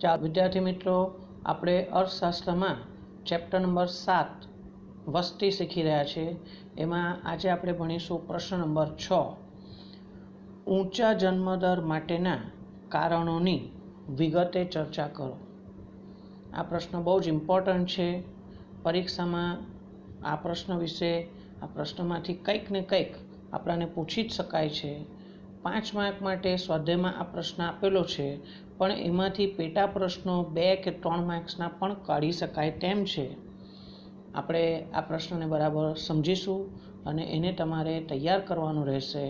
विद्यार्थी मित्रों, આપણે અર્થશાસ્ત્રમાં ચેપ્ટર નંબર 7 વસ્તી શીખી રહ્યા છે। એમાં આજે આપણે ભણીશું પ્રશ્ન નંબર 6, ઊંચા જન્મદર માટેના કારણોની વિગતે ચર્ચા કરો। આ પ્રશ્ન બહુ જ ઇમ્પોર્ટન્ટ છે। પરીક્ષામાં આ પ્રશ્ન વિશે આ પ્રશ્નમાંથી કંઈક ને કંઈક આપણને પૂછી જ શકાય છે। 5 માર્ક માટે સ્વાધ્યાયમાં આ પ્રશ્ન આપેલો છે, પણ એમાંથી પેટા પ્રશ્નો 2 કે 3 માર્ક્સના પણ કાઢી શકાય તેમ છે। આપણે આ પ્રશ્નને બરાબર સમજીશું અને એને તમારે તૈયાર કરવાનું રહેશે।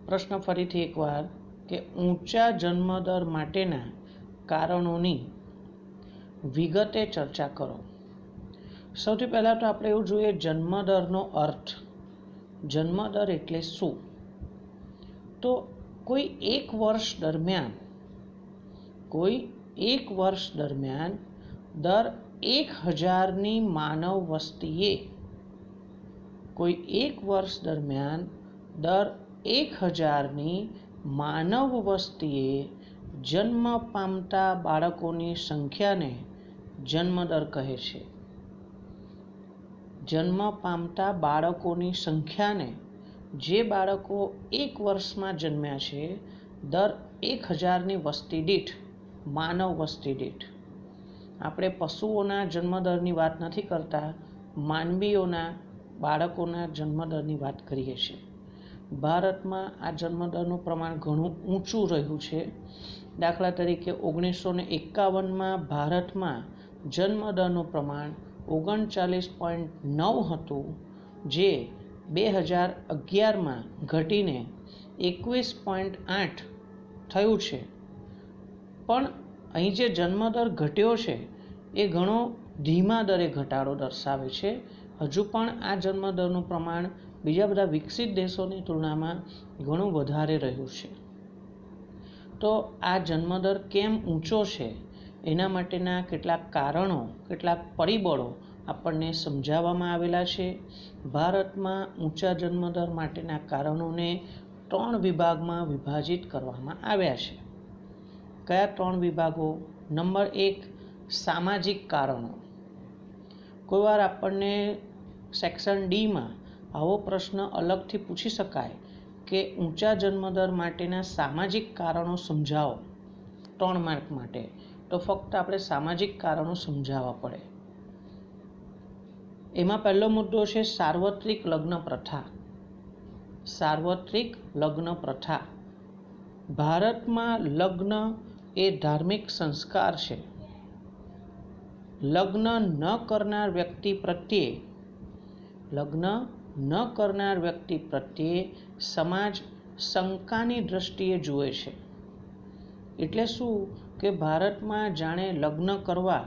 પ્રશ્ન ફરીથી એકવાર કે ઊંચા જન્મદર માટેના કારણોની વિગતે ચર્ચા કરો। સૌથી પહેલાં તો આપણે એવું જોઈએ જન્મદરનો અર્થ। જન્મદર એટલે શું? તો કોઈ એક વર્ષ દરમિયાન દર 1000ની માનવ વસ્તીએ કોઈ એક વર્ષ દરમિયાન દર 1000ની માનવ વસ્તીએ જન્મ પામતા બાળકોની સંખ્યાને જન્મદર કહે છે। જન્મ પામતા બાળકોની સંખ્યાને, જે બાળકો એક વર્ષમાં જન્મ્યા છે, દર 1000ની વસ્તી દીઠ, માનવ વસ્તી દીઠ। આપણે પશુઓના જન્મદરની વાત નથી કરતા, માનવીઓના બાળકોના જન્મદરની વાત કરીએ છીએ। ભારતમાં આ જન્મદરનું પ્રમાણ ઘણું ઊંચું રહ્યું છે। દાખલા તરીકે 1951માં ભારતમાં જન્મદરનું પ્રમાણ 39.9 હતું, જે 2011માં ઘટીને 21.8 થયું છે। પણ અહીં જે જન્મદર ઘટ્યો છે એ ઘણો ધીમા દરે ઘટાડો દર્શાવે છે। હજુ પણ આ જન્મદરનું પ્રમાણ બીજા બધા વિકસિત દેશોની તુલનામાં ઘણું વધારે રહ્યું છે। તો આ જન્મદર કેમ ઊંચો છે એના માટેના કેટલાક કારણો, કેટલાક પરિબળો આપણને સમજાવવામાં આવેલા છે। ભારતમાં ઊંચા જન્મદર માટેના કારણોને 3 વિભાગમાં વિભાજિત કરવામાં આવ્યા છે। કયા 3 વિભાગો? નંબર 1, સામાજિક કારણો। કોઈ વાર આપણને સેક્શન ડીમાં આવો પ્રશ્ન અલગથી પૂછી શકાય કે ઊંચા જન્મદર માટેના સામાજિક કારણો સમજાવો 3 માર્ક માટે, તો ફક્ત આપણે સામાજિક કારણો સમજાવવા પડે। એમાં પહેલો મુદ્દો છે સાર્વત્રિક લગ્ન પ્રથા। સાર્વત્રિક લગ્ન પ્રથા। ભારતમાં લગ્ન એ ધાર્મિક સંસ્કાર છે। લગ્ન ન કરનાર વ્યક્તિ પ્રત્યે સમાજ શંકાની દ્રષ્ટિએ જુએ છે। એટલે શું કે ભારતમાં જાણે લગ્ન કરવા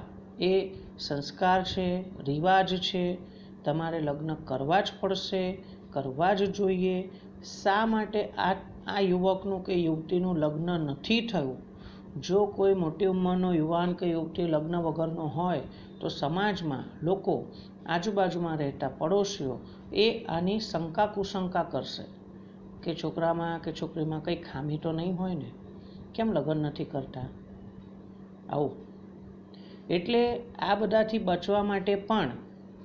એ સંસ્કાર છે, રિવાજ છે, તમારે લગ્ન કરવા જ પડશે, કરવા જ જોઈએ। શા માટે આ યુવકનું કે યુવતીનું લગ્ન નથી થયું? જો કોઈ મોટી ઉંમરનો યુવાન કે યુવતી લગ્ન વગરનો હોય તો સમાજમાં લોકો, આજુબાજુમાં રહેતા પડોશીઓ એ આની શંકા કુશંકા કરશે કે છોકરામાં કે છોકરીમાં કંઈ ખામી તો નહીં હોય ને, કેમ લગ્ન નથી કરતા? આવું એટલે આ બધાથી બચવા માટે પણ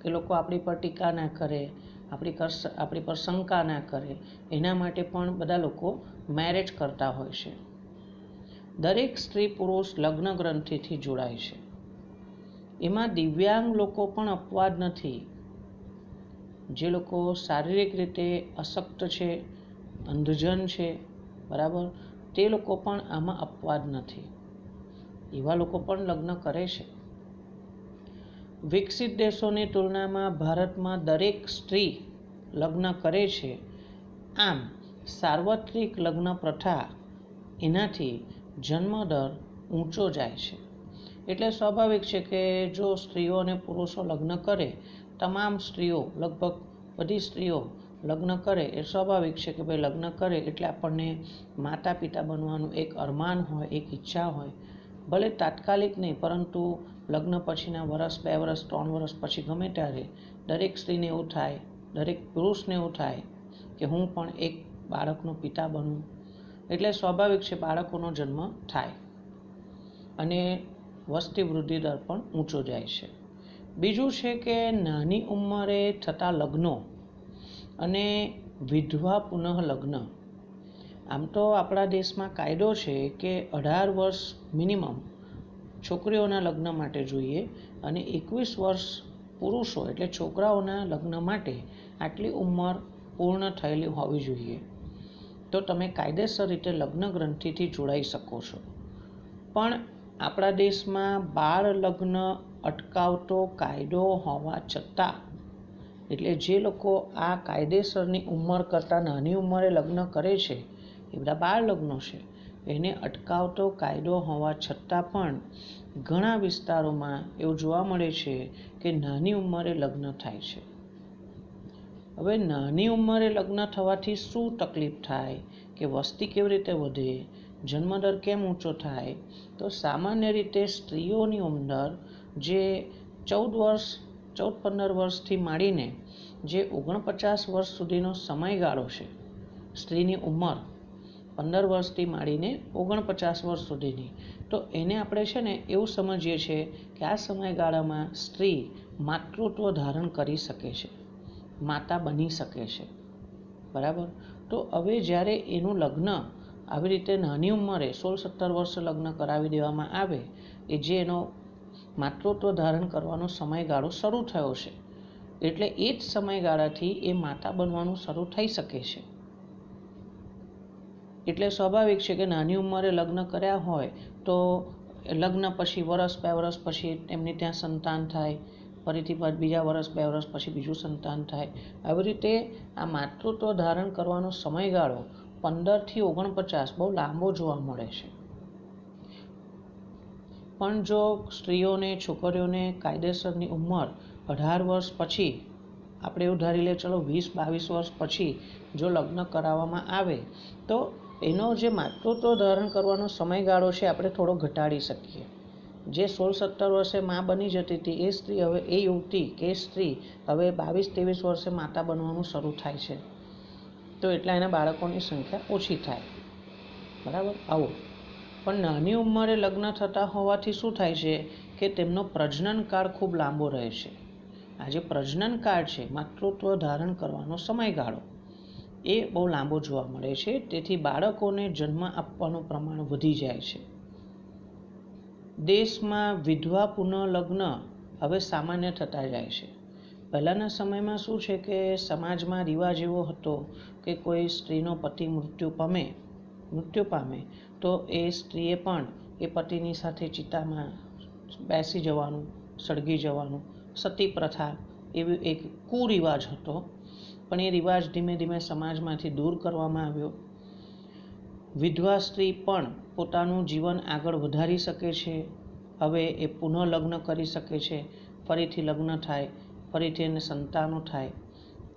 કે લોકો આપણી પર ટીકા ના કરે, આપણી પર શંકા ના કરે, એના માટે પણ બધા લોકો મેરેજ કરતા હોય છે। દરેક સ્ત્રી પુરુષ લગ્ન ગ્રંથિથી જોડાય છે। એમાં દિવ્યાંગ લોકો પણ અપવાદ નથી। જે લોકો શારીરિક રીતે અશક્ત છે, અંધજન છે, બરાબર, તે લોકો પણ આમાં અપવાદ નથી। એવા લોકો પણ લગ્ન કરે છે। વિકસિત દેશોની તુલનામાં ભારતમાં દરેક સ્ત્રી લગ્ન કરે છે। આમ સાર્વત્રિક લગ્ન પ્રથા, એનાથી જન્મદર ઊંચો જાય છે। એટલે સ્વાભાવિક છે કે જો સ્ત્રીઓ અને પુરુષો લગ્ન કરે, તમામ સ્ત્રીઓ, લગભગ બધી સ્ત્રીઓ લગ્ન કરે, એ સ્વાભાવિક છે કે ભાઈ લગ્ન કરે એટલે આપણને માતા પિતા બનવાનું એક અરમાન હોય, એક ઈચ્છા હોય। ભલે તાત્કાલિક નહીં, પરંતુ લગ્ન પછીના વર્ષ, 2 વર્ષ, 3 વર્ષ પછી ગમે ત્યારે દરેક સ્ત્રીને એવું થાય, દરેક પુરુષને એવું થાય કે હું પણ એક બાળકનો પિતા બનું। એટલે સ્વાભાવિક છે બાળકોનો જન્મ થાય। અને વસ્તી વૃદ્ધિ દર પણ ઊંચો જાય છે. બીજું છે કે નાની ઉંમરે થતા લગ્નો અને વિધવા પુનઃ લગ્ન. આમ તો આપણા દેશમાં કાયદો છે કે 18 વર્ષ મિનિમમ છોકરીઓના લગ્ન માટે જોઈએ અને 21 વર્ષ પુરુષો એટલે છોકરાઓના લગ્ન માટે આટલી ઉંમર પૂર્ણ થયેલી હોવી જોઈએ, તો તમે કાયદેસર રીતે લગ્ન ગ્રંથિથી જોડાઈ શકો છો. પણ આપણા દેશમાં બાળ લગ્ન અટકાવતો કાયદો હોવા છતાં, એટલે જે લોકો આ કાયદેસરની ઉંમર કરતાં નાની ઉંમરે લગ્ન કરે છે એ બધા બાળ લગ્નો છે, એને અટકાવતો કાયદો હોવા છતાં પણ ઘણા વિસ્તારોમાં એવું જોવા મળે છે કે નાની ઉંમરે લગ્ન થાય છે. હવે નાની ઉંમરે લગ્ન થવાથી શું તકલીફ થાય, કે વસ્તી કેવી રીતે વધે, જન્મદર કેમ ઊંચો થાય, તો સામાન્ય રીતે સ્ત્રીઓની ઉંમર જે 14-15 વર્ષથી માંડીને જે 49 વર્ષ સુધીનો સમયગાળો છે, સ્ત્રીની ઉંમર 15 વર્ષથી માંડીને 49 વર્ષ સુધીની, તો એને આપણે છે ને એવું સમજીએ છીએ કે આ સમયગાળામાં સ્ત્રી માતૃત્વ ધારણ કરી શકે છે, માતા બની શકે છે. બરાબર. તો હવે જ્યારે એનું લગ્ન આવી રીતે નાની ઉંમરે 16-17 વર્ષે લગ્ન કરાવી દેવામાં આવે, એ જે એનો માતૃત્વ ધારણ કરવાનો સમયગાળો શરૂ થયો છે, એટલે એ જ સમયગાળાથી એ માતા બનવાનું શરૂ થઈ શકે છે. એટલે સ્વાભાવિક છે કે નાની ઉંમરે લગ્ન કર્યા હોય તો લગ્ન પછી 1-2 વર્ષ પછી એમની ત્યાં સંતાન થાય, ફરીથી બીજા 1-2 વર્ષ પછી બીજું સંતાન થાય. આવી રીતે આ માતૃત્વ ધારણ કરવાનો સમયગાળો 15થી 49 બહુ લાંબો જોવા મળે છે. પણ જો સ્ત્રીઓને, છોકરીઓને કાયદેસરની ઉંમર 18 વર્ષ પછી, આપણે એવું ધારી લે ચલો 20-22 વર્ષ પછી જો લગ્ન કરાવવામાં આવે, તો એનો જે માતૃત્વ ધારણ કરવાનો સમયગાળો છે આપણે થોડો ઘટાડી શકીએ. જે 16-17 વર્ષે મા બની જતી હતી એ સ્ત્રી હવે, એ યુવતી કે સ્ત્રી હવે 22-23 વર્ષે માતા બનવાનું શરૂ થાય છે, તો એટલા એના બાળકોની સંખ્યા ઓછી થાય. બરાબર. આવું. પણ નાની ઉંમરે લગ્ન થતા હોવાથી શું થાય છે કે તેમનો પ્રજનન કાળ ખૂબ લાંબો રહે છે. આ જે પ્રજનન કાળ છે, માતૃત્વ ધારણ કરવાનો સમયગાળો, એ બહુ લાંબો જોવા મળે છે. તેથી બાળકોને જન્મ આપવાનું પ્રમાણ વધી જાય છે. દેશમાં વિધવા પુનઃ લગ્ન હવે સામાન્ય થતા જાય છે. પહેલાંના સમયમાં શું છે કે સમાજમાં રિવાજ એવો હતો કે કોઈ સ્ત્રીનો પતિ મૃત્યુ પામે તો એ સ્ત્રીએ પણ એ પતિની સાથે ચિતામાં બેસી જવાનું, સળગી જવાનું. સતી પ્રથા એવી એક કુરિવાજ હતો, પણ એ રિવાજ ધીમે ધીમે સમાજમાંથી દૂર કરવામાં આવ્યો. વિધવા સ્ત્રી પણ પોતાનું જીવન આગળ વધારી શકે છે. હવે એ પુનઃ લગ્ન કરી શકે છે, ફરીથી લગ્ન થાય, ફરીથી એને સંતાનો થાય.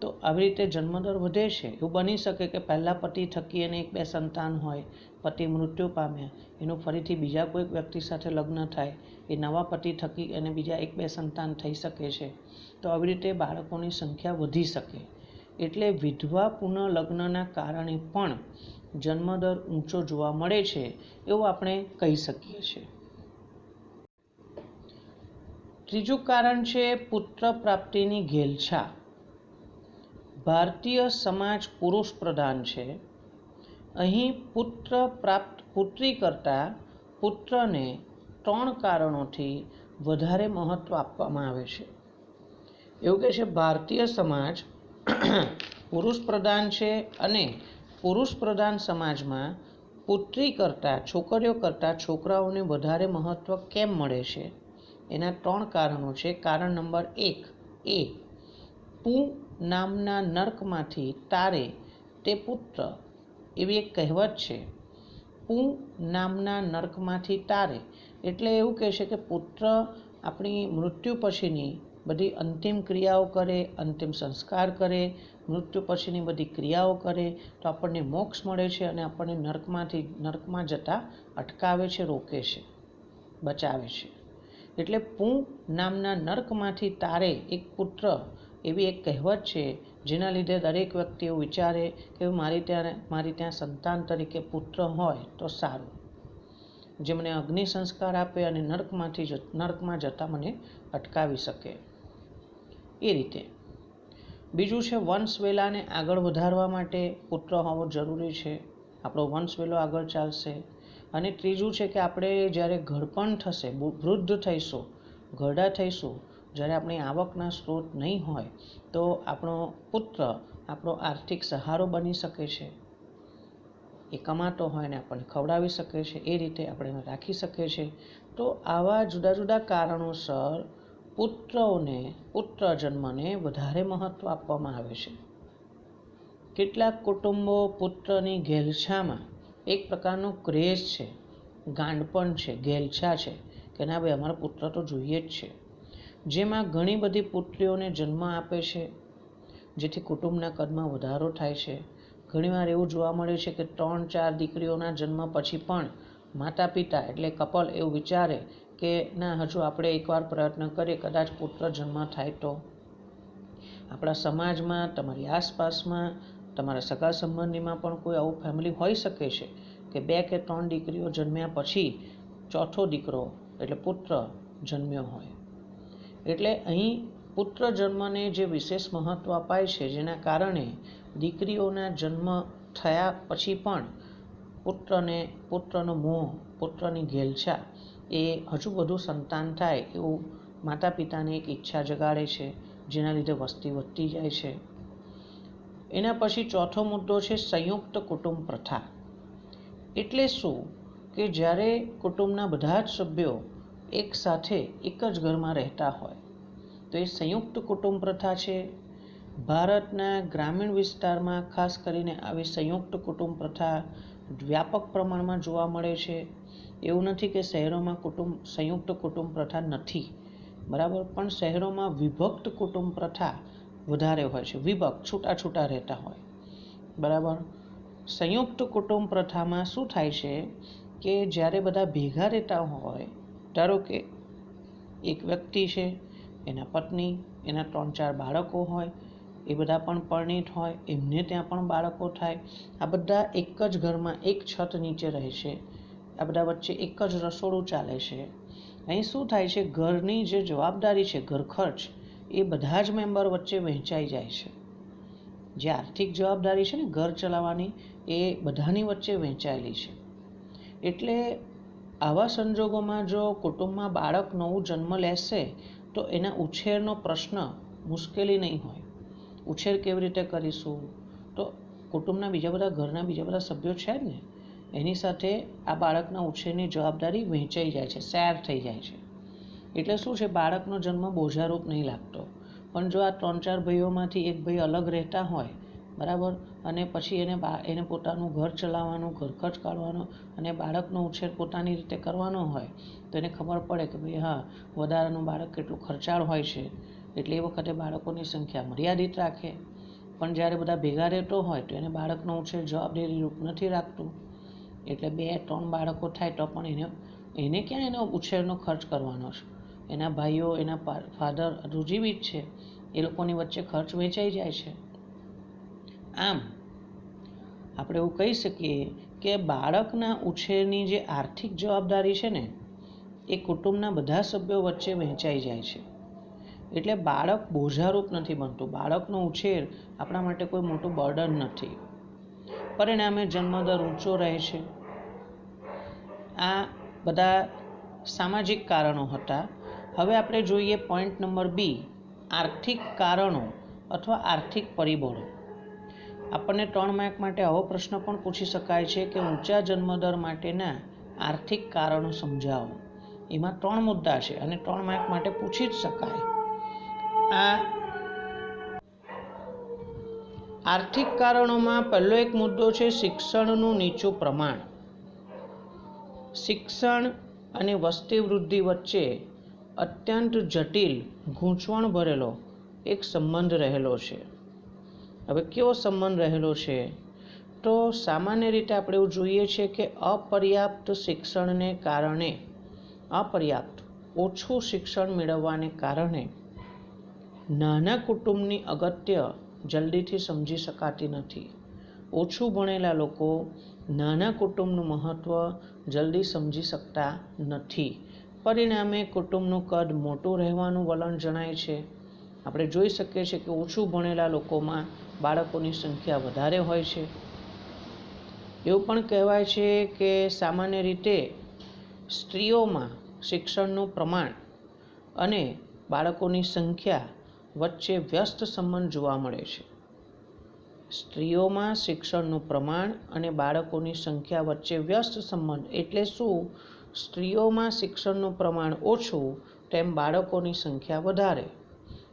તો આવી રીતે જન્મદર વધે છે. એવું બની શકે કે પહેલાં પતિ થકી એને 1-2 સંતાન હોય, પતિ મૃત્યુ પામ્યા, એનું ફરીથી બીજા કોઈક વ્યક્તિ સાથે લગ્ન થાય, એ નવા પતિ થકી એને બીજા 1-2 સંતાન થઈ શકે છે. તો આવી રીતે બાળકોની સંખ્યા વધી શકે. એટલે વિધવા પુનઃ લગ્નના કારણે પણ જન્મદર ઊંચો જોવા મળે છે, એવું આપણે કહી શકીએ છીએ. ત્રીજું કારણ છે પુત્ર પ્રાપ્તિની ઘેલછા. ભારતીય સમાજ પુરુષ પ્રધાન છે. અહીં પુત્રી કરતાં પુત્રને 3 કારણોથી વધારે મહત્વ આપવામાં આવે છે. એવું કહે છે ભારતીય સમાજ પુરુષ પ્રધાન છે અને પુરુષ પ્રધાન સમાજમાં પુત્રી કરતાં, છોકરીઓ કરતાં છોકરાઓને વધારે મહત્વ કેમ મળે છે, એના 3 કારણો છે. કારણ નંબર 1 એ પૂ નામના નર્કમાંથી તારે તે પુત્ર, એવી એક કહેવત છે. પૂ નામના નર્કમાંથી તારે એટલે એવું કહે છે કે પુત્ર આપણી મૃત્યુ પછીની બધી અંતિમ ક્રિયાઓ કરે, અંતિમ સંસ્કાર કરે, મૃત્યુ પછીની બધી ક્રિયાઓ કરે તો આપણને મોક્ષ મળે છે અને આપણને નર્કમાં જતા અટકાવે છે, રોકે છે, બચાવે છે. એટલે પૂ નામના નર્કમાંથી તારે એક પુત્ર, એવી એક કહેવત છે, જેના લીધે દરેક વ્યક્તિ એવું વિચારે કે મારી ત્યાં સંતાન તરીકે પુત્ર હોય તો સારું. જે મને અગ્નિ સંસ્કાર આપે અને નર્કમાં જતા મને અટકાવી શકે. એ રીતે બીજું છે વંશવેલાને આગળ વધારવા માટે પુત્ર હોવો જરૂરી છે. આપણો વંશવેલો આગળ ચાલશે. અને ત્રીજું છે કે આપણે જ્યારે ઘડપણ થશે, વૃદ્ધ થઈશું, ઘરડા થઈશું, જ્યારે આપણી આવકના સ્ત્રોત નહીં હોય તો આપણો પુત્ર આપણો આર્થિક સહારો બની શકે છે. એ કમાતો હોય ને આપણને ખવડાવી શકે છે, એ રીતે આપણે એને રાખી શકીએ છીએ. તો આવા જુદા જુદા કારણોસર પુત્ર જન્મને વધારે મહત્વ આપવામાં આવે છે. કેટલાક કુટુંબો પુત્રની ઘેલછામાં એક પ્રકારનો ક્રેઝ છે, ગાંડપણ છે, ઘેલછા છે કે ના ભાઈ અમારા પુત્ર તો જોઈએ જ છે, જેમાં ઘણી બધી પુત્રીઓને જન્મ આપે છે, જેથી કુટુંબના કદમાં વધારો થાય છે. ઘણીવાર એવું જોવા મળે છે કે 3-4 દીકરીઓના જન્મ પછી પણ માતા પિતા એટલે કપલ એવું વિચારે કે ના હજુ આપણે એકવાર પ્રયત્ન કરીએ, કદાચ પુત્ર જન્મ થાય તો. આપણા સમાજમાં, તમારી આસપાસમાં, તમારા સગા સંબંધીમાં પણ કોઈ આવું ફેમિલી હોઈ શકે છે કે 2 કે 3 દીકરીઓ જન્મ્યા પછી ચોથો દીકરો એટલે પુત્ર જન્મ્યો હોય. એટલે અહીં પુત્ર જન્મને જે વિશેષ મહત્વ અપાય છે, જેના કારણે દીકરીઓના જન્મ થયા પછી પણ પુત્રનો મોહ, પુત્રની ઘેલછા એ હજુ બધું સંતાન થાય એવું માતા પિતાને એક ઈચ્છા જગાડે છે, જેના લીધે વસ્તી વધતી જાય છે. એના પછી ચોથો મુદ્દો છે સંયુક્ત કુટુંબ પ્રથા. એટલે શું કે જ્યારે કુટુંબના બધા જ સભ્યો એક સાથે એક જ ઘરમાં રહેતા હોય તો એ સંયુક્ત કુટુંબ પ્રથા છે. ભારતના ગ્રામીણ વિસ્તારમાં ખાસ કરીને આવી સંયુક્ત કુટુંબ પ્રથા વ્યાપક પ્રમાણમાં જોવા મળે છે. એવું નથી કે શહેરોમાં સંયુક્ત કુટુંબ પ્રથા નથી, બરાબર, પણ શહેરોમાં વિભક્ત કુટુંબ પ્રથા વધારે હોય છે, વિભક્ત છૂટા છૂટા રહેતા હોય, બરાબર. સંયુક્ત કુટુંબ પ્રથામાં શું થાય છે કે જ્યારે બધા ભેગા રહેતા હોય, ધારો કે એક વ્યક્તિ છે, એના પત્ની, એના 3-4 બાળકો હોય, એ બધા પણ પરિણીત હોય, એમને ત્યાં પણ બાળકો થાય, આ બધા એક જ ઘરમાં એક છત નીચે રહે છે, આ બધા વચ્ચે એક જ રસોડું ચાલે છે. અહીં શું થાય છે, ઘરની જે જવાબદારી છે, ઘર ખર્ચ, એ બધા જ મેમ્બર વચ્ચે વહેંચાઈ જાય છે. જે આર્થિક જવાબદારી છે ને ઘર ચલાવવાની, એ બધાની વચ્ચે વહેંચાયેલી છે. એટલે આવા સંજોગોમાં જો કુટુંબમાં બાળક નવું જન્મ લેશે તો એના ઉછેરનો પ્રશ્ન મુશ્કેલી નહીં હોય. ઉછેર કેવી રીતે કરીશું? તો કુટુંબના ઘરના બીજા બધા સભ્યો છે ને, એની સાથે આ બાળકના ઉછેરની જવાબદારી વહેંચાઈ જાય છે, શેર થઈ જાય છે. એટલે શું છે, બાળકનો જન્મ બોજારૂપ નહીં લાગતો. પણ જો આ 3-4 ભાઈઓમાંથી એક ભાઈ અલગ રહેતા હોય, બરાબર, અને પછી એને પોતાનું ઘર ચલાવવાનું, ઘર ખર્ચ કાઢવાનો અને બાળકનો ઉછેર પોતાની રીતે કરવાનો હોય તો એને ખબર પડે કે ભાઈ હા, વધારાનું બાળક કેટલું ખર્ચાળ હોય છે, એટલે એ વખતે બાળકોની સંખ્યા મર્યાદિત રાખે. પણ જ્યારે બધા ભેગા રહેતો હોય તો એને બાળકનો ઉછેર જવાબદારી રૂપ નથી રાખતું. એટલે 2-3 બાળકો થાય તો પણ એને ક્યાં એનો ઉછેરનો ખર્ચ કરવાનો છે? એના ભાઈઓ, એના ફાધર જીવિત છે, એ લોકોની વચ્ચે ખર્ચ વેચાઈ જાય છે. આમ આપણે એવું કહી શકીએ કે બાળકના ઉછેરની જે આર્થિક જવાબદારી છે ને, એ કુટુંબના બધા સભ્યો વચ્ચે વહેંચાઈ જાય છે. એટલે બાળક બોજારૂપ નથી બનતું. બાળકનો ઉછેર આપણા માટે કોઈ મોટું બર્ડન નથી. પરિણામે જન્મદર ઊંચો રહે છે. આ બધા સામાજિક કારણો હતા. હવે આપણે જોઈએ પોઈન્ટ નંબર બી, આર્થિક કારણો અથવા આર્થિક પરિબળો. આપણને 3 માર્ક માટે આવો પ્રશ્ન પણ પૂછી શકાય છે કે ઊંચા જન્મદર માટેના આર્થિક કારણો સમજાવો. એમાં 3 મુદ્દા છે અને 3 માર્ક માટે પૂછી જ શકાય. આ આર્થિક કારણોમાં પહેલો એક મુદ્દો છે શિક્ષણનું નીચું પ્રમાણ. શિક્ષણ અને વસ્તી વૃદ્ધિ વચ્ચે અત્યંત જટિલ, ગૂંચવણ ભરેલો એક સંબંધ રહેલો છે. હવે કેવો સંબંધ રહેલો છે? તો સામાન્ય રીતે આપણે એવું જોઈએ છીએ કે અપર્યાપ્ત શિક્ષણને કારણે, ઓછું શિક્ષણ મેળવવાને કારણે નાના કુટુંબની અગત્ય જલ્દીથી સમજી શકાતી નથી. ઓછું ભણેલા લોકો નાના કુટુંબનું મહત્ત્વ જલ્દી સમજી શકતા નથી. પરિણામે કુટુંબનું કદ મોટું રહેવાનું વલણ જણાય છે. આપણે જોઈ શકીએ છીએ કે ઓછું ભણેલા લોકોમાં બાળકોની સંખ્યા વધારે હોય છે. એવું પણ કહેવાય છે કે સામાન્ય રીતે સ્ત્રીઓમાં શિક્ષણનું પ્રમાણ અને બાળકોની સંખ્યા વચ્ચે વ્યસ્ત સંબંધ જોવા મળે છે. સ્ત્રીઓમાં શિક્ષણનું પ્રમાણ અને બાળકોની સંખ્યા વચ્ચે વ્યસ્ત સંબંધ એટલે શું? સ્ત્રીઓમાં શિક્ષણનું પ્રમાણ ઓછું તેમ બાળકોની સંખ્યા વધારે,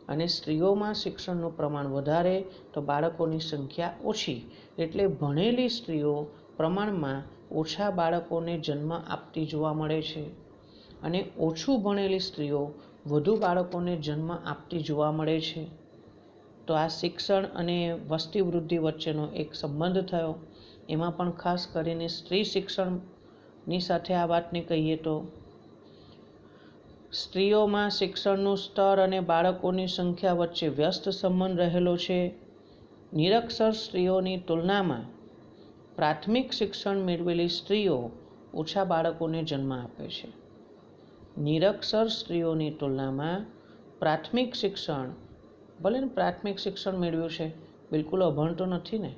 અને સ્ત્રીઓમાં શિક્ષણનું પ્રમાણ વધારે તો બાળકોની સંખ્યા ઓછી. એટલે ભણેલી સ્ત્રીઓ પ્રમાણમાં ઓછા બાળકોને જન્મ આપતી જોવા મળે છે, અને ઓછું ભણેલી સ્ત્રીઓ વધુ બાળકોને જન્મ આપતી જોવા મળે છે. તો આ શિક્ષણ અને વસ્તી વૃદ્ધિ વચ્ચેનો એક સંબંધ થયો. એમાં પણ ખાસ કરીને સ્ત્રી શિક્ષણની સાથે આ વાતને કહીએ તો સ્ત્રીઓમાં શિક્ષણનું સ્તર અને બાળકોની સંખ્યા વચ્ચે વ્યસ્ત સંબંધ રહેલો છે. નિરક્ષર સ્ત્રીઓની તુલનામાં પ્રાથમિક શિક્ષણ મેળવેલી સ્ત્રીઓ ઓછા બાળકોને જન્મ આપે છે. નિરક્ષર સ્ત્રીઓની તુલનામાં પ્રાથમિક શિક્ષણ, ભલે ને પ્રાથમિક શિક્ષણ મેળવ્યું છે, બિલકુલ અભણ તો નથી ને,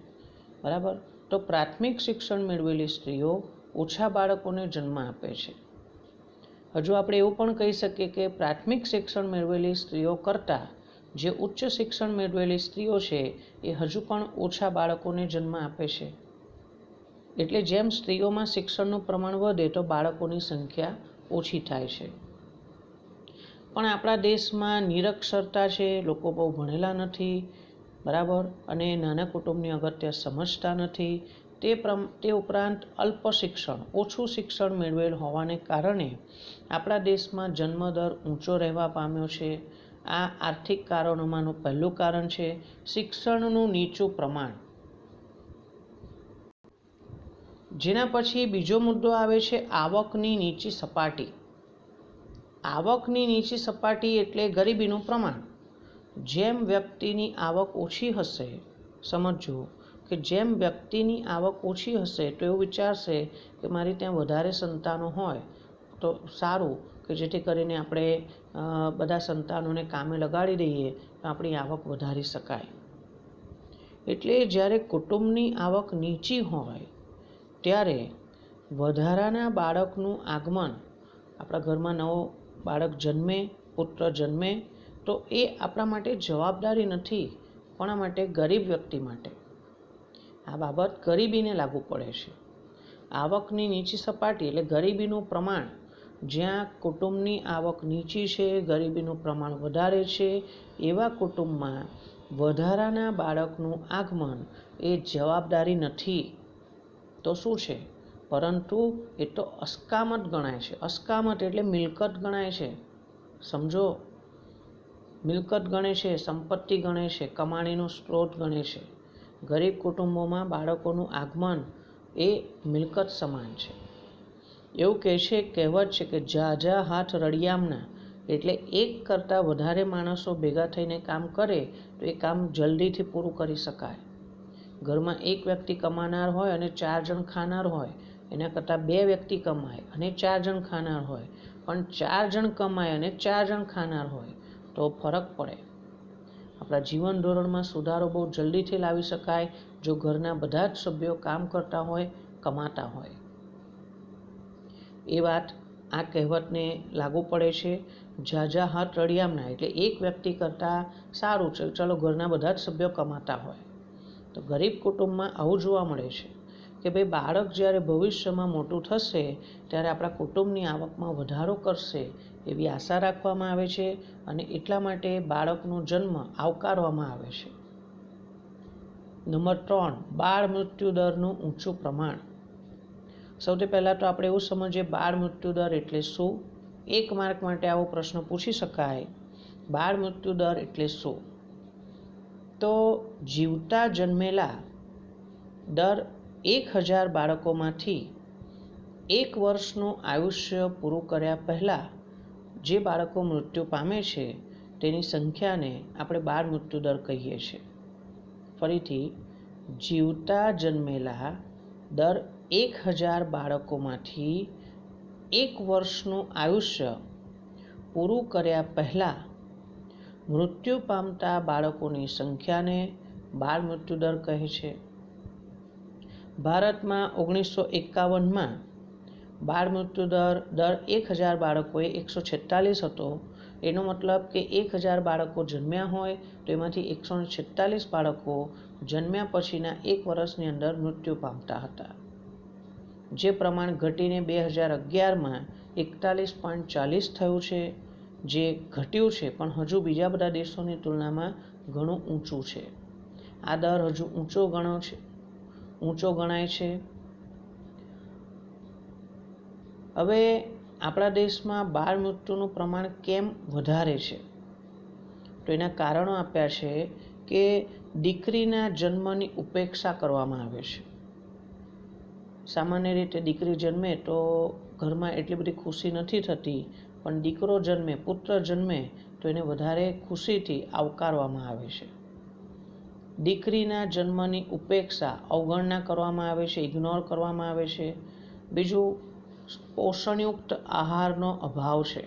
બરાબર? તો પ્રાથમિક શિક્ષણ મેળવેલી સ્ત્રીઓ ઓછા બાળકોને જન્મ આપે છે. હજુ આપણે એવું પણ કહી શકીએ કે પ્રાથમિક શિક્ષણ મેળવેલી સ્ત્રીઓ કરતાં જે ઉચ્ચ શિક્ષણ મેળવેલી સ્ત્રીઓ છે એ હજુ પણ ઓછા બાળકોને જન્મ આપે છે. એટલે જેમ સ્ત્રીઓમાં શિક્ષણનું પ્રમાણ વધે તો બાળકોની સંખ્યા ઓછી થાય છે. પણ આપણા દેશમાં નિરક્ષરતા છે, લોકો બહુ ભણેલા નથી, બરાબર, અને નાના કુટુંબની અગત્ય સમજતા નથી. તે ઉપરાંત અલ્પ શિક્ષણ, ઓછું શિક્ષણ મેળવેલ હોવાને કારણે આપણા દેશમાં જન્મદર ઊંચો રહેવા પામ્યો છે. આ આર્થિક કારણોમાંનું પહેલું કારણ છે શિક્ષણનું નીચું પ્રમાણ. જેના પછી બીજો મુદ્દો આવે છે આવકની નીચી સપાટી. આવકની નીચી સપાટી એટલે ગરીબીનું પ્રમાણ. જેમ વ્યક્તિની આવક ઓછી હશે, સમજો કે જેમ વ્યક્તિની આવક ઓછી હશે તો એવું વિચારશે કે મારી ત્યાં વધારે સંતાનો હોય તો સારું, કે જેથી કરીને આપણે બધા સંતાનોને કામે લગાડી દઈએ તો આપણી આવક વધારી શકાય. એટલે જ્યારે કુટુંબની આવક નીચી હોય ત્યારે વધારાના બાળકનું આગમન, આપણા ઘરમાં નવો બાળક જન્મે, પુત્ર જન્મે, તો એ આપણા માટે જવાબદારી નથી, કોના માટે? ગરીબ વ્યક્તિ માટે. આ બાબત ગરીબીને લાગુ પડે છે. આવકની નીચી સપાટી એટલે ગરીબીનું પ્રમાણ. જ્યાં કુટુંબની આવક નીચી છે, ગરીબીનું પ્રમાણ વધારે છે, એવા કુટુંબમાં વધારાના બાળકનું આગમન એ જવાબદારી નથી, તો શું છે? પરંતુ એ તો અસ્કામત ગણાય છે. અસ્કામત એટલે મિલકત ગણાય છે. સમજો, મિલકત ગણે છે, સંપત્તિ ગણે છે, કમાણીનો સ્ત્રોત ગણે છે. ગરીબ કુટુંબોમાં બાળકોનું આગમન એ મિલકત સમાન છે. એવું કહે છે, કહેવત છે કે ઝાઝા હાથ રળિયામણા, એટલે એક કરતાં વધારે માણસો ભેગા થઈને કામ કરે તો એ કામ જલ્દીથી પૂરું કરી શકાય. ઘરમાં એક વ્યક્તિ કમાનાર હોય અને 4 જણ ખાનાર હોય, એના કરતાં 2 વ્યક્તિ કમાય અને 4 જણ ખાનાર હોય. પણ 4 જણ કમાય અને 4 જણ ખાનાર હોય તો ફરક પડે. આપણા જીવન ધોરણમાં સુધારો બહુ જલ્દીથી લાવી શકાય જો ઘરના બધા જ સભ્યો કામ કરતા હોય, કમાતા હોય. એ વાત આ કહેવતને લાગુ પડે છે. ઝાઝા હાથ રળિયામણા એટલે એક વ્યક્તિ કરતાં સારું છે ચલો ઘરના બધા જ સભ્યો કમાતા હોય. તો ગરીબ કુટુંબમાં આવું જોવા મળે છે કે ભાઈ બાળક જ્યારે ભવિષ્યમાં મોટું થશે ત્યારે આપણા કુટુંબની આવકમાં વધારો કરશે એવી આશા રાખવામાં આવે છે, અને એટલા માટે બાળકનો જન્મ આવકારવામાં આવે છે. નંબર 3, બાળ મૃત્યુ દરનું ઊંચું પ્રમાણ. સૌથી પહેલાં તો આપણે એવું સમજીએ બાળ મૃત્યુ દર એટલે શું. 1 માર્ક માટે આવો પ્રશ્ન પૂછી શકાય, બાળ મૃત્યુ દર એટલે શું? તો જીવતા જન્મેલા દર 1000 બાળકોમાંથી 1 વર્ષનું આયુષ્ય પૂરું કર્યા પહેલાં જે બાળકો મૃત્યુ પામે છે તેની સંખ્યાને આપણે બાળ મૃત્યુ દર કહીએ છીએ. ફરીથી, જીવતા જન્મેલા દર 1000 બાળકોમાંથી 1 વર્ષનું આયુષ્ય પૂરું કર્યા પહેલાં મૃત્યુ પામતા બાળકોની સંખ્યાને બાળ મૃત્યુદર કહે છે. ભારતમાં 1951માં બાળ મૃત્યુદર દર 1000 બાળકોએ 146 હતો. એનો મતલબ કે 1000 બાળકો જન્મ્યા હોય તો એમાંથી 146 બાળકો જન્મ્યા પછીના 1 વર્ષની અંદર મૃત્યુ પામતા હતા. જે પ્રમાણ ઘટીને 2011માં 41.40 થયું છે, જે ઘટ્યું છે પણ હજુ બીજા બધા દેશોની તુલનામાં ઘણું ઊંચું છે. આ દર હજુ ઊંચો ગણાય છે. હવે આપણા દેશમાં બાળ મૃત્યુનું પ્રમાણ કેમ વધારે છે? તો એના કારણો આપ્યા છે કે દીકરીના જન્મની ઉપેક્ષા કરવામાં આવે છે. સામાન્ય રીતે દીકરી જન્મે તો ઘરમાં એટલી બધી ખુશી નથી થતી, પણ દીકરો જન્મે, પુત્ર જન્મે તો એને વધારે ખુશીથી આવકારવામાં આવે છે. દીકરીના જન્મની ઉપેક્ષા, અવગણના કરવામાં આવે છે, ઇગ્નોર કરવામાં આવે છે. બીજું, પોષણયુક્ત આહારનો અભાવ છે.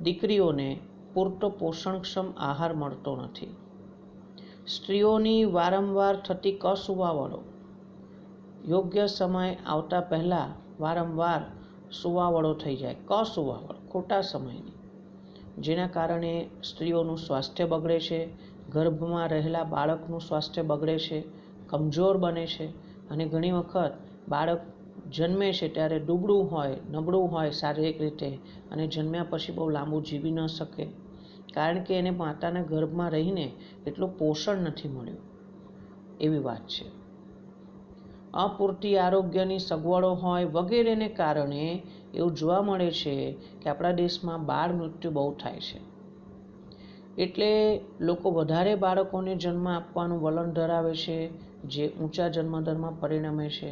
દીકરીઓને પૂરતો પોષણક્ષમ આહાર મળતો નથી. સ્ત્રીઓની વારંવાર થતી કસુવાવડો, યોગ્ય સમય આવતા પહેલાં વારંવાર સુવાવડો થઈ જાય, કસુવાવડ ખોટા સમયની, જેના કારણે સ્ત્રીઓનું સ્વાસ્થ્ય બગડે છે, ગર્ભમાં રહેલા બાળકનું સ્વાસ્થ્ય બગડે છે, કમજોર બને છે અને ઘણી વખત બાળક જન્મે છે ત્યારે દુબળું હોય, નબળું હોય શારીરિક રીતે અને જન્મ્યા પછી બહુ લાંબુ જીવી ન શકે, કારણ કે એને માતાના ગર્ભમાં રહીને એટલું પોષણ નથી મળ્યું. એવી વાત છે. અપૂરતી આરોગ્યની સગવડો હોય વગેરેને કારણે એવું જોવા મળે છે કે આપણા દેશમાં બાળ મૃત્યુ બહુ થાય છે. એટલે લોકો વધારે બાળકોને જન્મ આપવાનું વલણ ધરાવે છે, જે ઊંચા જન્મદરમાં પરિણમે છે.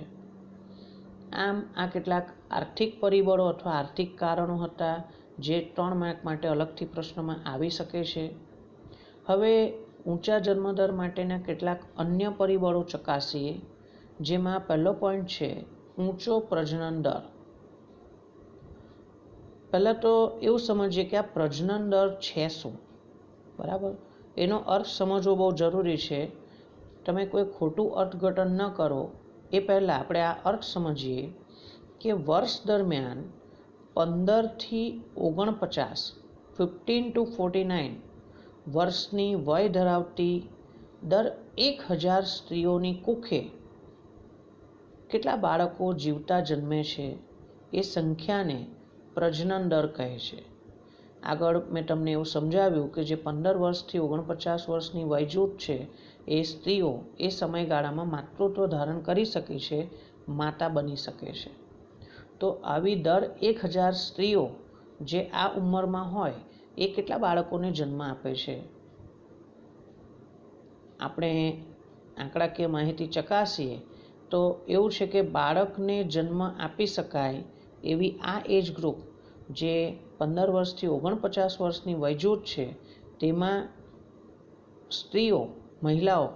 આમ આ કેટલાક આર્થિક પરિબળો અથવા આર્થિક કારણો હતા, જે 3 માર્ક માટે અલગથી પ્રશ્નમાં આવી શકે છે. હવે ઊંચા જન્મદર માટેના કેટલાક અન્ય પરિબળો ચકાસીએ, જેમાં પહેલો પોઈન્ટ છે ઊંચો પ્રજનન દર. પહેલાં તો એવું સમજીએ કે આ પ્રજનન દર છે શું, બરાબર? એનો અર્થ સમજવો બહુ જરૂરી છે. તમે કોઈ ખોટું અર્થઘટન ન કરો એ પહેલાં આપણે આ અર્થ સમજીએ કે વર્ષ દરમિયાન 15 થી 49 15 to 49 વર્ષની વય ધરાવતી દર 1000 સ્ત્રીઓની કુખે કેટલા બાળકો જીવતા જન્મે છે એ સંખ્યાને પ્રજનન દર કહે છે. આગળ મેં તમને એવું સમજાવ્યું કે જે 15 વર્ષથી 49 વર્ષની વયજૂથ છે એ સ્ત્રીઓ એ સમયગાળામાં માતૃત્વ ધારણ કરી શકે છે, માતા બની શકે છે. તો આવી દર 1000 સ્ત્રીઓ જે આ ઉંમરમાં હોય એ કેટલા બાળકોને જન્મ આપે છે? આપણે આંકડાકીય માહિતી ચકાસીએ તો એવું છે કે બાળકને જન્મ આપી શકાય એવી આ એજ ગ્રુપ જે 15 વર્ષથી 49 વર્ષની વયજૂથ છે, તેમાં સ્ત્રીઓ, મહિલાઓ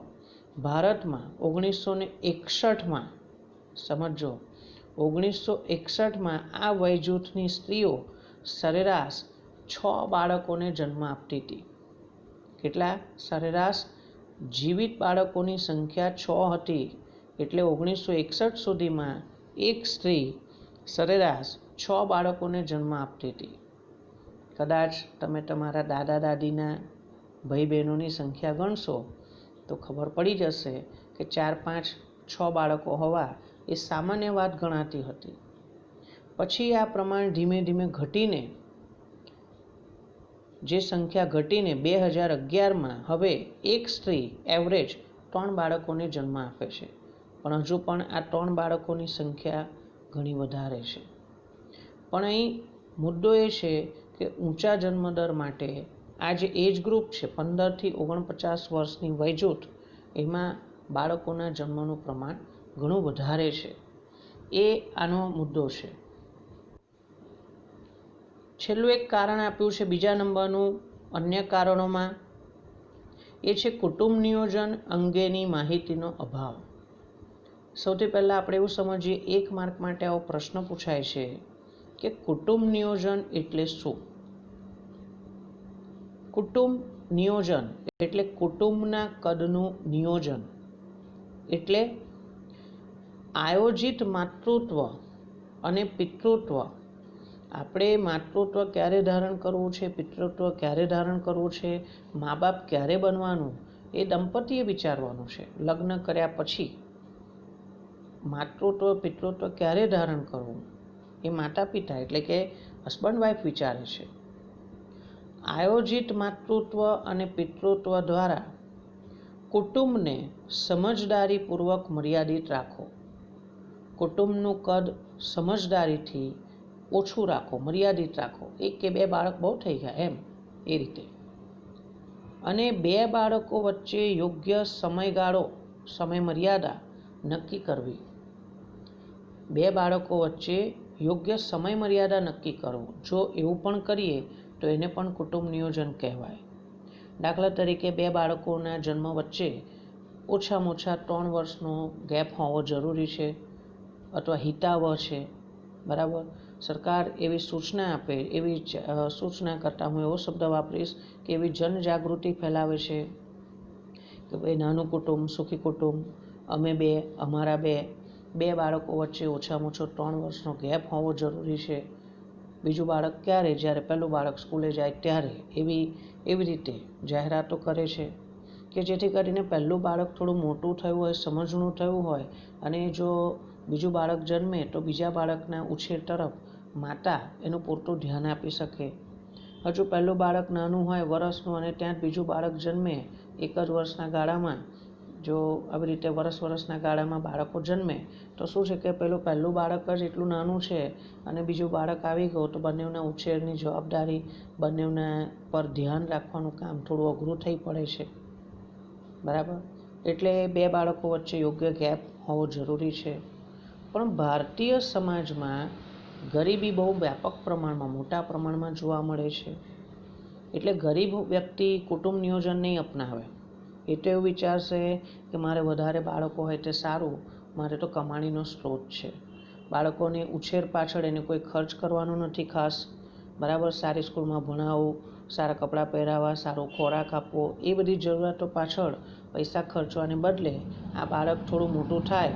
ભારતમાં 1961માં, સમજો, 1961માં આ વયજૂથની સ્ત્રીઓ સરેરાશ 6 બાળકોને જન્મ આપતી હતી. કેટલા? સરેરાશ જીવિત બાળકોની સંખ્યા 6 હતી. એટલે 1961 સુધીમાં એક સ્ત્રી સરેરાશ 6 બાળકોને જન્મ આપતી હતી. કદાચ તમે તમારા દાદા દાદીના ભાઈ બહેનોની સંખ્યા ગણશો તો ખબર પડી જશે કે 4, 5, 6 બાળકો હોવા એ સામાન્ય વાત ગણાતી હતી. પછી આ પ્રમાણ ધીમે ધીમે ઘટીને, જે સંખ્યા ઘટીને 2011માં હવે એક સ્ત્રી એવરેજ 3 બાળકોને જન્મ આપે છે. પણ હજુ પણ આ 3 બાળકોની સંખ્યા ઘણી વધારે છે. પણ અહીં મુદ્દો એ છે કે ઊંચા જન્મદર માટે આ જે એજ ગ્રુપ છે 15 થી 49 વર્ષની વયજૂથ, એમાં બાળકોના જન્મનું પ્રમાણ ઘણું વધારે છે. એ આનો મુદ્દો છે. છેલ્લું એક કારણ આપ્યું છે બીજા નંબરનું અન્ય કારણોમાં એ છે કુટુંબ નિયોજન અંગેની માહિતીનો અભાવ. સૌથી પહેલાં આપણે એવું સમજીએ, 1 માર્ક માટે આવો પ્રશ્ન પૂછાય છે કે કુટુંબ નિયોજન એટલે શું? કુટુંબ નિયોજન એટલે કુટુંબના કદનું નિયોજન, એટલે આયોજિત માતૃત્વ અને પિતૃત્વ. આપણે માતૃત્વ ક્યારે ધારણ કરવું છે, પિતૃત્વ ક્યારે ધારણ કરવું છે, મા બાપ ક્યારે બનવાનું, એ દંપતીએ વિચારવાનું છે. લગ્ન કર્યા પછી માતૃત્વ પિતૃત્વ ક્યારે ધારણ કરવું એ માતા પિતા એટલે કે હસબન્ડ વાઈફ વિચારે છે. આયોજિત માતૃત્વ અને પિતૃત્વ દ્વારા કુટુંબને સમજદારીપૂર્વક મર્યાદિત રાખો. કુટુંબનું કદ સમજદારીથી ઓછું રાખો, મર્યાદિત રાખો. 1 કે 2 બાળક બહુ થઈ ગયા એમ, એ રીતે. અને 2 બાળકો વચ્ચે યોગ્ય સમયગાળો, સમય મર્યાદા નક્કી કરવી. 2 બાળકો વચ્ચે યોગ્ય સમય મર્યાદા નક્કી કરવું. જો એવું પણ કરીએ તો એને પણ કુટુંબ નિયોજન કહેવાય. દાખલા તરીકે 2 બાળકોના જન્મ વચ્ચે ઓછામાં ઓછા 3 વર્ષનો ગેપ હોવો જરૂરી છે, અથવા હિતાવહ છે. બરાબર. સરકાર એવી સૂચના આપે, એવી સૂચના કરતાં હું એવો શબ્દ વાપરીશ કે એવી જનજાગૃતિ ફેલાવે છે કે ભાઈ નાનું કુટુંબ સુખી કુટુંબ, અમે 2, અમારા 2 બાળકો વચ્ચે ઓછામાં ઓછો 3 વર્ષનો ગેપ હોવો જરૂરી છે. બીજું બાળક ક્યારે? જ્યારે પહેલું બાળક સ્કૂલે જાય ત્યારે. એવી રીતે જાહેરાતો કરે છે કે જેથી કરીને પહેલું બાળક થોડું મોટું થયું હોય, સમજણું થયું હોય, અને જો બીજું બાળક જન્મે તો બીજા બાળકના ઉછેર તરફ માતા એનું પૂરતું ધ્યાન આપી શકે. હજુ પહેલું બાળક નાનું હોય વર્ષનું, અને ત્યાં જ બીજું બાળક જન્મે 1 જ વર્ષના ગાળામાં, જો આવી રીતે વર્ષના ગાળામાં બાળકો જન્મે તો શું છે કે પહેલું બાળક જ એટલું નાનું છે અને બીજું બાળક આવી ગયું તો બંનેના ઉછેરની જવાબદારી, બંનેના પર ધ્યાન રાખવાનું કામ થોડું અઘરું થઈ પડે છે. બરાબર. એટલે 2 બાળકો વચ્ચે યોગ્ય ગેપ હોવો જરૂરી છે. પણ ભારતીય સમાજમાં ગરીબી બહુ વ્યાપક પ્રમાણમાં, મોટા પ્રમાણમાં જોવા મળે છે. એટલે ગરીબ વ્યક્તિ કુટુંબ નિયોજન નહીં અપનાવે. એ તો એવું વિચારશે કે મારે વધારે બાળકો હોય તે સારું, મારે તો કમાણીનો સ્ત્રોત છે. બાળકોને ઉછેર પાછળ એને કોઈ ખર્ચ કરવાનો નથી ખાસ. બરાબર. સારી સ્કૂલમાં ભણાવવું, સારા કપડાં પહેરાવવા, સારો ખોરાક આપવો, એ બધી જરૂરિયાતો પાછળ પૈસા ખર્ચવાને બદલે આ બાળક થોડું મોટું થાય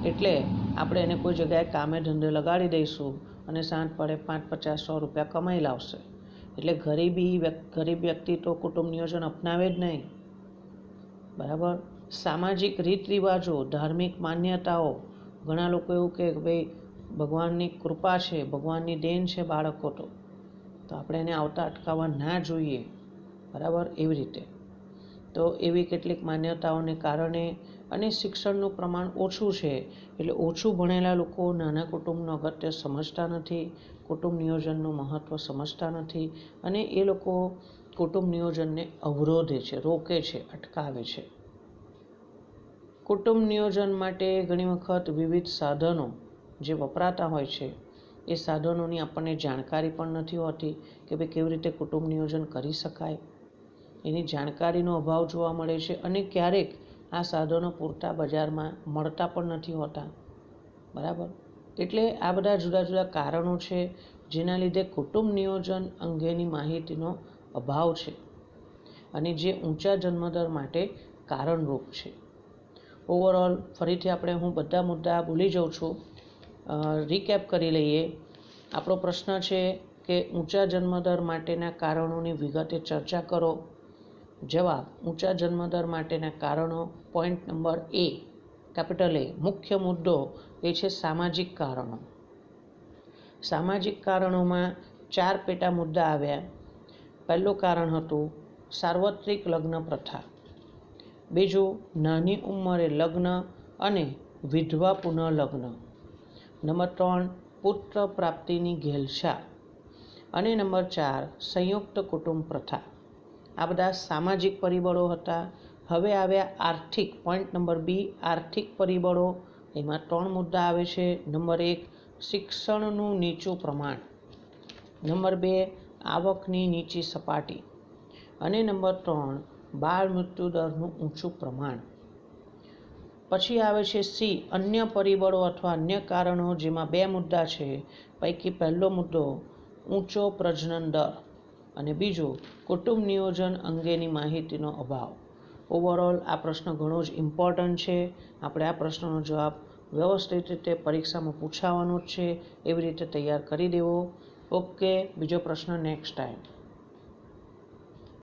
એટલે આપણે એને કોઈ જગ્યાએ કામે ધંધે લગાડી દઈશું અને સાંજ પડે 5, 50, 100 રૂપિયા કમાઈ લાવશે. એટલે ગરીબ વ્યક્તિ તો કુટુંબ નિયોજન અપનાવે જ નહીં. બરાબર. સામાજિક રીત રિવાજો, ધાર્મિક માન્યતાઓ, ઘણા લોકો એવું કહે કે ભાઈ ભગવાનની કૃપા છે, ભગવાનની દેન છે બાળકો, તો આપણે એને આવતા અટકાવવા ના જોઈએ. બરાબર. એવી રીતે તો એવી કેટલીક માન્યતાઓને કારણે અને શિક્ષણનું પ્રમાણ ઓછું છે એટલે ઓછું ભણેલા લોકો નાના કુટુંબનું અગત્ય સમજતા નથી, કુટુંબ નિયોજનનું મહત્ત્વ સમજતા નથી, અને એ લોકો કુટુંબ નિયોજનને અવરોધે છે, રોકે છે, અટકાવે છે. કુટુંબ નિયોજન માટે ઘણી વખત વિવિધ સાધનો જે વપરાતા હોય છે એ સાધનોની આપણને જાણકારી પણ નથી હોતી કે ભાઈ કેવી રીતે કુટુંબ નિયોજન કરી શકાય. એની જાણકારીનો અભાવ જોવા મળે છે, અને ક્યારેક આ સાધનો પૂરતા બજારમાં મળતા પણ નથી હોતા. બરાબર. એટલે આ બધા જુદા જુદા કારણો છે જેના લીધે કુટુંબ નિયોજન અંગેની માહિતીનો અભાવ છે, અને જે ઊંચા જન્મદર માટે કારણરૂપ છે. ઓવરઓલ ફરીથી હું બધા મુદ્દા ભૂલી જાઉં છું, રીકેપ કરી લઈએ. આપણો પ્રશ્ન છે કે ઊંચા જન્મદર માટેના કારણોની વિગતે ચર્ચા કરો. જવાબ: ઊંચા જન્મદર માટેના કારણો. Point number A, capital A, મુખ્ય મુદ્દો એ છે સામાજિક કારણો. સામાજિક કારણોમાં 4 પેટા મુદ્દા આવ્યા. પહેલું કારણ હતું સાર્વત્રિક લગ્ન પ્રથા. બીજું, નાની ઉંમરે લગ્ન અને વિધવા પુનઃલગ્ન. નંબર 3, પુત્ર પ્રાપ્તિની ઘેલછા. અને નંબર 4, સંયુક્ત કુટુંબ પ્રથા. આ બધા સામાજિક પરિબળો હતા. હવે આવ્યા આર્થિક. પોઈન્ટ નંબર B, આર્થિક પરિબળો. એમાં 3 મુદ્દા આવે છે. નંબર 1, શિક્ષણનું નીચું પ્રમાણ. નંબર 2, આવકની નીચી સપાટી. અને નંબર 3, બાળ મૃત્યુદરનું ઊંચું પ્રમાણ. પછી આવે છે સી, અન્ય પરિબળો અથવા અન્ય કારણો, જેમાં 2 મુદ્દા છે. પૈકી પહેલો મુદ્દો ઊંચો પ્રજનન દર અને બીજો કુટુંબ નિયોજન અંગેની માહિતીનો અભાવ. ઓવરઓલ આ પ્રશ્ન ઘણો જ ઇમ્પોર્ટન્ટ છે. આપણે આ પ્રશ્નનો જવાબ વ્યવસ્થિત રીતે પરીક્ષામાં પૂછાવાનો જ છે, એવી રીતે તૈયાર કરી દેવો. ઓકે, બીજો પ્રશ્ન નેક્સ્ટ ટાઈમ.